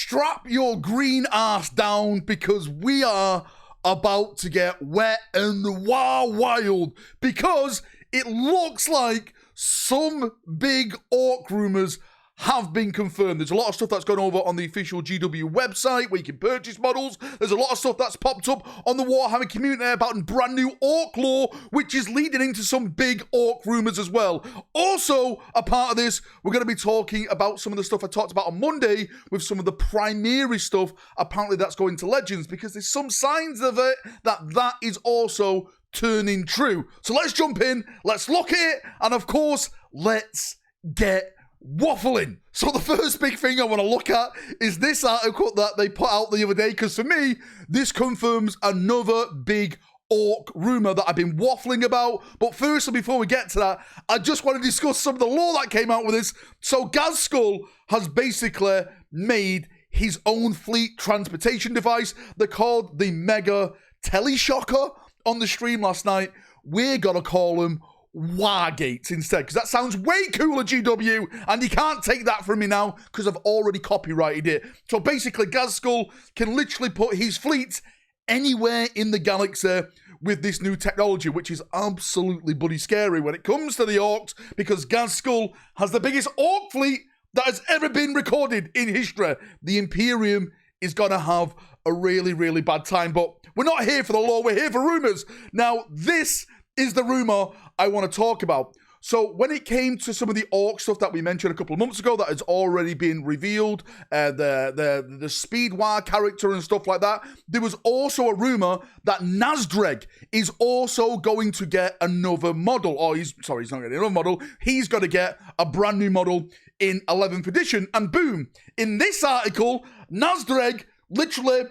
strap your green ass down because we are about to get wet and wild because it looks like some big Ork rumors have been confirmed. There's a lot of stuff that's gone over on the official GW website where you can purchase models. There's a lot of stuff that's popped up on the Warhammer community about brand new Ork lore, which is leading into some big Ork rumors as well. Also, a part of this, we're going to be talking about some of the stuff I talked about on Monday with some of the primary stuff. Apparently that's going to Legends because there's some signs of it that is also turning true. So let's jump in, let's look at it, and of course, let's get waffling. So the first big thing I want to look at is this article that they put out the other day, because for me, this confirms another big Ork rumor that I've been waffling about. But first, before we get to that, I just want to discuss some of the lore that came out with this. So Ghazghkull has basically made his own fleet transportation device. They're called the Mega Teleshocker. On the stream last night, we're gonna call them Wargates instead, because that sounds way cooler, GW, and you can't take that from me now because I've already copyrighted it. So basically, Ghazghkull can literally put his fleet anywhere in the galaxy with this new technology, which is absolutely bloody scary when it comes to the Orks, because Ghazghkull has the biggest Ork fleet that has ever been recorded in history. The Imperium is gonna have a really, really bad time, but we're not here for the lore, we're here for rumors. Now, this is the rumor I want to talk about. So when it came to some of the Ork stuff that we mentioned a couple of months ago that has already been revealed, the Speed War character and stuff like that, there was also a rumor that Nazdreg is also going to get another model. Oh, he's not getting another model. He's going to get a brand new model in 11th edition. And boom, in this article, Nazdreg literally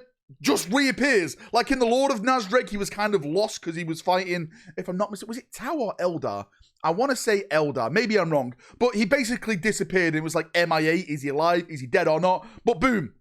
just reappears. Like in the Lord of Nazdreg, he was kind of lost because he was fighting, if I'm not mistaken, was it Tau or Eldar? I want to say Eldar. Maybe I'm wrong. But he basically disappeared. It was like MIA. Is he alive? Is he dead or not? But boom,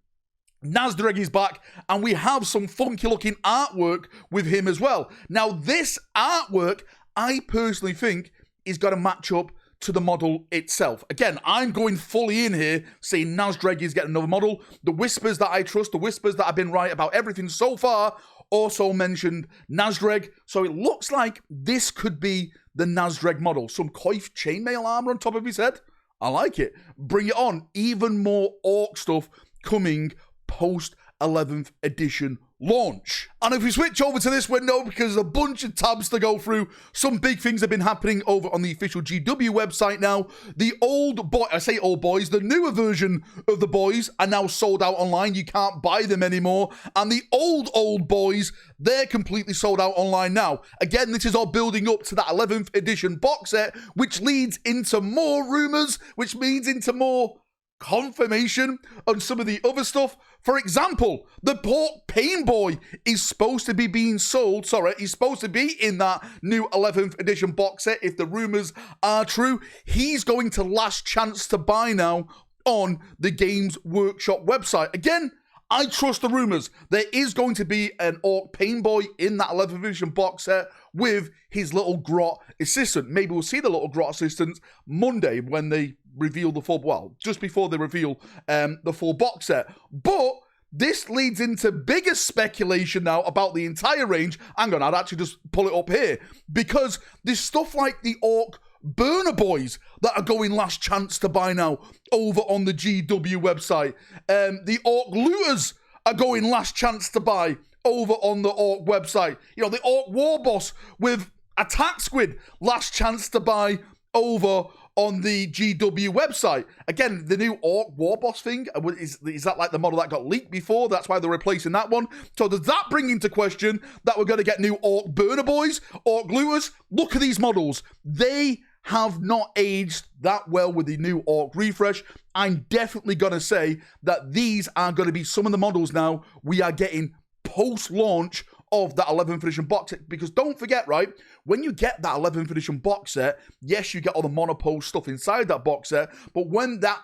Nazdreg is back, and we have some funky looking artwork with him as well. Now, this artwork, I personally think, is going to match up to the model itself. Again, I'm going fully in here, saying Nazdreg is getting another model. The whispers that I trust, the whispers that have been right about everything so far, also mentioned Nazdreg. So it looks like this could be the Nazdreg model. Some coif chainmail armor on top of his head. I like it. Bring it on. Even more Ork stuff coming post 11th edition launch. And if we switch over to this window, because there's a bunch of tabs to go through, some big things have been happening over on the official GW website now. The old boy, I say old boys, the newer version of the boys are now sold out online. You can't buy them anymore. And the old boys, they're completely sold out online now. Again, this is all building up to that 11th edition box set, which leads into more rumors, which leads into more confirmation on some of the other stuff. For example, the Pork Pain Boy is supposed to be being sold. Sorry, he's supposed to be in that new 11th edition box set. If the rumors are true, he's going to last chance to buy now on the Games Workshop website. Again, I trust the rumors. There is going to be an Ork Pain Boy in that 11th edition box set with his little grot assistant. Maybe we'll see the little grot assistant Monday when they reveal the full, well, just before they reveal the full box set. But this leads into bigger speculation now about the entire range. Hang on, I'd actually just pull it up here, because there's stuff like the Ork Burner Boys that are going last chance to buy now over on the GW website. The Ork Looters are going last chance to buy over on the Ork website. You know, the Ork War Boss with Attack Squid, last chance to buy over on the GW website. Again, the new Ork War Boss thing, is that like the model that got leaked before? That's why they're replacing that one. So does that bring into question that we're going to get new Ork Burner Boys, Ork Looters? Look at these models. They have not aged that well with the new Ork refresh. I'm definitely going to say that these are going to be some of the models now we are getting post-launch of that 11th edition box set, because don't forget, right, when you get that 11th edition box set, yes, you get all the monopost stuff inside that box set, but when that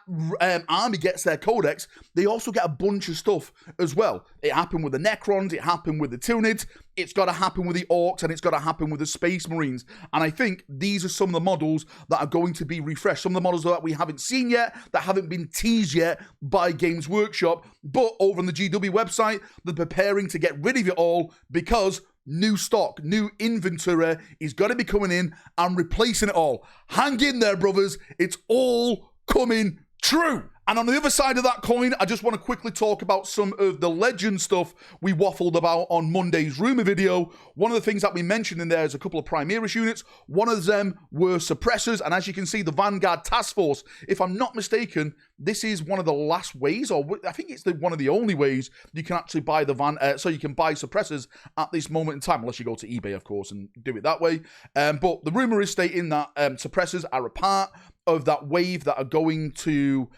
army gets their codex, they also get a bunch of stuff as well. It happened with the Necrons, it happened with the Tyranids, it's got to happen with the Orks and it's got to happen with the Space Marines. And I think these are some of the models that are going to be refreshed. Some of the models that we haven't seen yet, that haven't been teased yet by Games Workshop. But over on the GW website, they're preparing to get rid of it all because new stock, new inventory is going to be coming in and replacing it all. Hang in there, brothers. It's all coming true. And on the other side of that coin, I just want to quickly talk about some of the legend stuff we waffled about on Monday's Rumour video. One of the things that we mentioned in there is a couple of Primaris units. One of them were suppressors, and as you can see, the Vanguard Task Force. If I'm not mistaken, this is one of the last ways, or I think it's one of the only ways you can actually buy the so you can buy suppressors at this moment in time, unless you go to eBay, of course, and do it that way. But the rumour is stating that suppressors are a part of that wave that are going to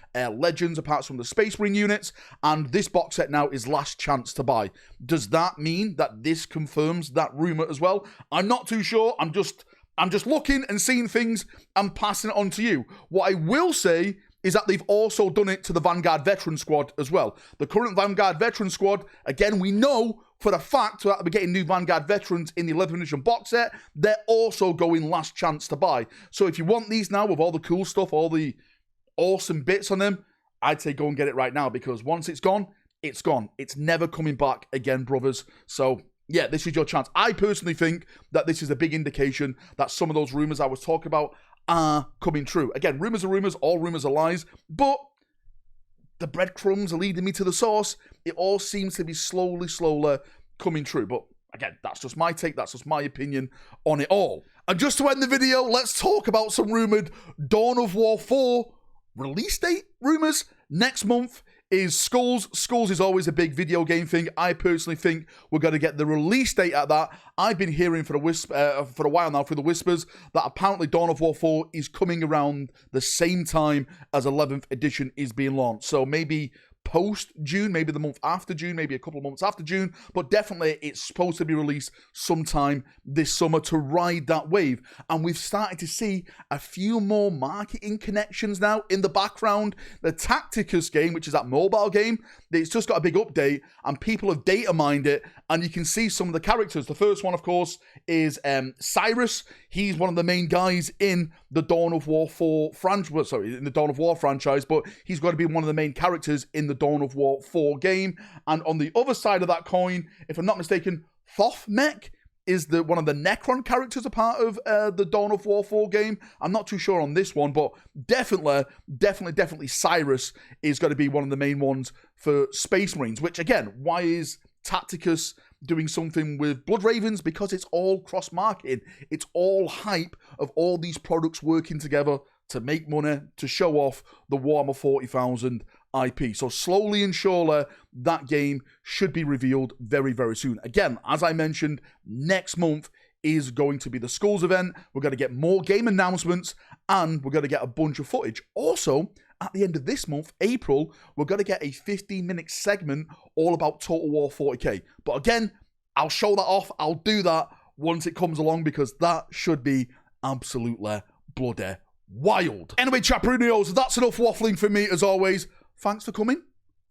Legends, apart from the Space Marine units, and this box set now is last chance to buy. Does that mean that this confirms that rumour as well? I'm not too sure. I'm just looking and seeing things and passing it on to you. What I will say is that they've also done it to the Vanguard Veteran Squad as well. The current Vanguard Veteran Squad, again, we know for a fact that we're getting new Vanguard Veterans in the 11th edition box set. They're also going last chance to buy. So if you want these now with all the cool stuff, all the awesome bits on them, I'd say go and get it right now, because once it's gone, it's gone. It's never coming back again, brothers. So yeah, this is your chance. I personally think that this is a big indication that some of those rumors I was talking about are coming true. Again, rumors are rumors, all rumors are lies, but the breadcrumbs are leading me to the source. It all seems to be slowly coming true. But again, that's just my take. That's just my opinion on it all. And just to end the video, let's talk about some rumored Dawn of War 4 release date rumors. Next month is Skulls. Skulls is always a big video game thing. I personally think we're going to get the release date at that. I've been hearing for a while now through the whispers that apparently Dawn of War 4 is coming around the same time as 11th edition is being launched. So maybe post-June, maybe the month after June, maybe a couple of months after June, but definitely it's supposed to be released sometime this summer to ride that wave. And we've started to see a few more marketing connections now in the background. The Tacticus game, which is that mobile game, it's just got a big update and people have data mined it, and you can see some of the characters. The first one, of course, is Cyrus. He's one of the main guys in the Dawn of War 4 franchise, well, sorry, in the Dawn of War franchise, but he's got to be one of the main characters in the Dawn of War 4 game. And on the other side of that coin, if I'm not mistaken, Thothmek is one of the Necron characters a part of the Dawn of War 4 game. I'm not too sure on this one, but definitely Cyrus is going to be one of the main ones for Space Marines, which again, why is Tacticus doing something with Blood Ravens? Because it's all cross-marketing. It's all hype of all these products working together to make money, to show off the Warhammer 40,000 IP. So slowly and surely, that game should be revealed very, very soon. Again, as I mentioned, next month is going to be the Skulls event. We're going to get more game announcements, and we're going to get a bunch of footage. Also, at the end of this month, April, we're going to get a 15-minute segment all about Total War 40k. But again, I'll show that off. I'll do that once it comes along, because that should be absolutely bloody wild. Anyway, Chaprunios, that's enough waffling for me as always. Thanks for coming.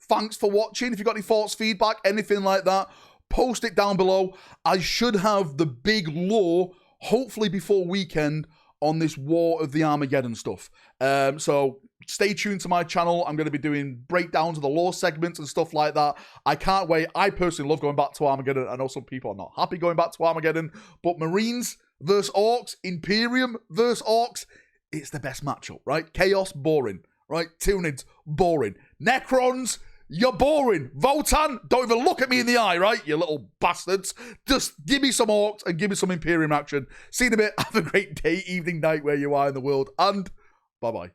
Thanks for watching. If you've got any thoughts, feedback, anything like that, post it down below. I should have the big lore, hopefully before weekend, on this War of the Armageddon stuff. So stay tuned to my channel. I'm going to be doing breakdowns of the lore segments and stuff like that. I can't wait. I personally love going back to Armageddon. I know some people are not happy going back to Armageddon, but Marines versus Orks, Imperium versus Orks, it's the best matchup, right? Chaos, boring, right? Tyranids, boring. Necrons, you're boring. Votan, don't even look at me in the eye, right? You little bastards. Just give me some Orks and give me some Imperium action. See you in a bit. Have a great day, evening, night, where you are in the world. And bye-bye.